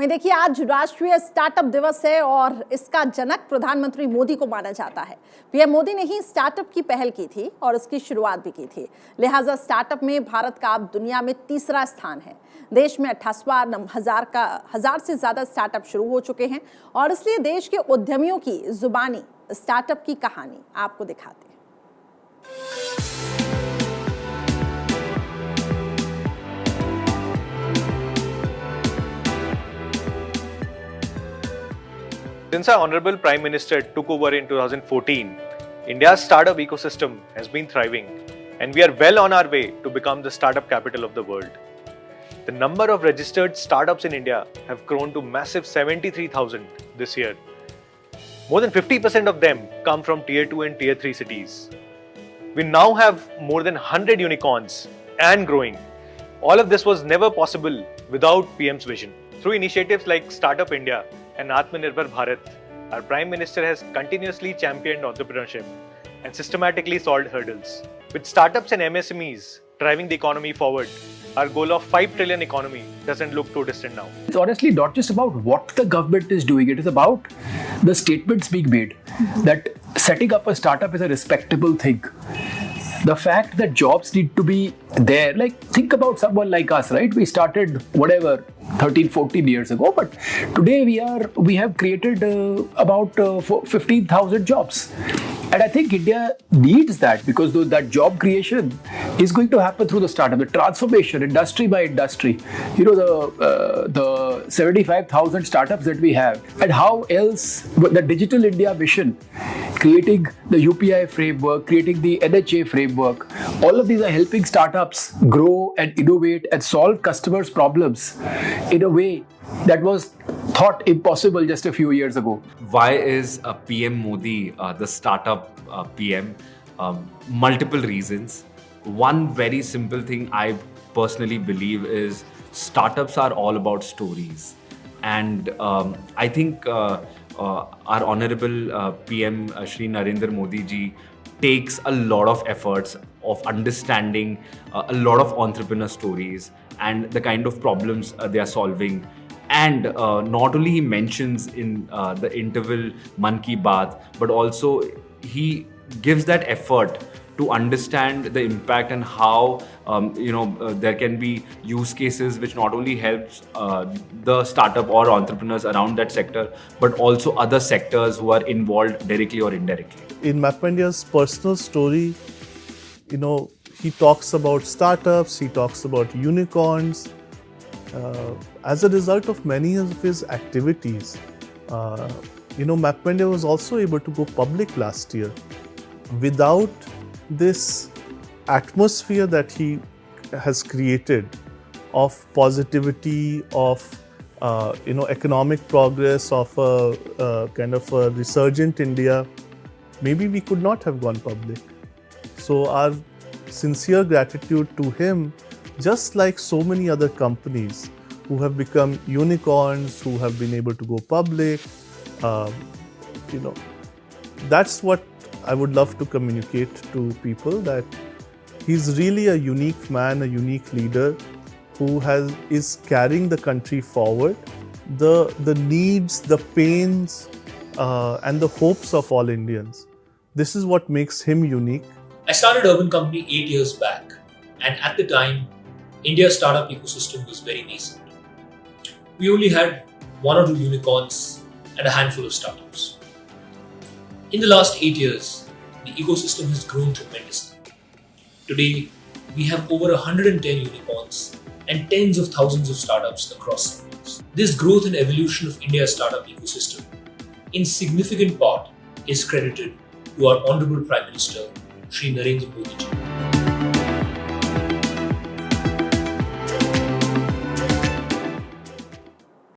वहीं देखिए, आज राष्ट्रीय स्टार्टअप दिवस है और इसका जनक प्रधानमंत्री मोदी को माना जाता है। पीएम मोदी ने ही स्टार्टअप की पहल की थी और इसकी शुरुआत भी की थी। लिहाजा स्टार्टअप में भारत का अब दुनिया में तीसरा स्थान है। देश में 88,000 से ज्यादा स्टार्टअप शुरू हो चुके हैं और इसलिए देश के उद्यमियों की जुबानी स्टार्टअप की कहानी आपको दिखाते हैं। Since our Honorable Prime Minister took over in 2014, India's startup ecosystem has been thriving and we are well on our way to become the startup capital of the world. The number of registered startups in India have grown to massive 73,000 this year. More than 50% of them come from Tier 2 and Tier 3 cities. We now have more than 100 unicorns and growing. All of this was never possible without PM's vision. Through initiatives like Startup India and Atmanirbhar Bharat, our Prime Minister has continuously championed entrepreneurship and systematically solved hurdles. With startups and MSMEs driving the economy forward, our goal of 5 trillion economy doesn't look too distant now. It's honestly not just about what the government is doing, it is about the statements being made that setting up a startup is a respectable thing. The fact that jobs need to be there, like think about someone like us, right? We started 13, 14 years ago, but today we have created about 15,000 jobs. And I think India needs that because that job creation is going to happen through the startup, the transformation, industry by industry. You know, the 75,000 startups that we have, and how else the Digital India mission, creating the UPI framework, creating the NHA framework, all of these are helping startups grow and innovate and solve customers' problems in a way that was thought impossible just a few years ago. Why is PM Modi the startup PM? Multiple reasons. One very simple thing I personally believe is startups are all about stories. And I think our Honorable PM Shri Narendra Modi ji takes a lot of efforts of understanding a lot of entrepreneur stories and the kind of problems they are solving. And not only he mentions in the interval Man Ki Baat, but also he gives that effort to understand the impact and how there can be use cases which not only helps the startup or entrepreneurs around that sector, but also other sectors who are involved directly or indirectly. In MapIndia's personal story, he talks about startups, he talks about unicorns. As a result of many of his activities, MapIndia was also able to go public last year. Without this atmosphere that he has created of positivity, of economic progress, of a kind of a resurgent India, maybe we could not have gone public. So our sincere gratitude to him, just like so many other companies who have become unicorns, who have been able to go public. That's what I would love to communicate to people, that he's really a unique man, a unique leader who is carrying the country forward. The needs, the pains, and the hopes of all Indians. This is what makes him unique. I started Urban Company 8 years back, and at the time, India's startup ecosystem was very nascent. We only had 1 or 2 unicorns and a handful of startups. In the last 8 years, the ecosystem has grown tremendously. Today, we have over 110 unicorns and tens of thousands of startups across sectors. This growth and evolution of India's startup ecosystem, in significant part, is credited to our Honorable Prime Minister, Shri Narendra Modi ji.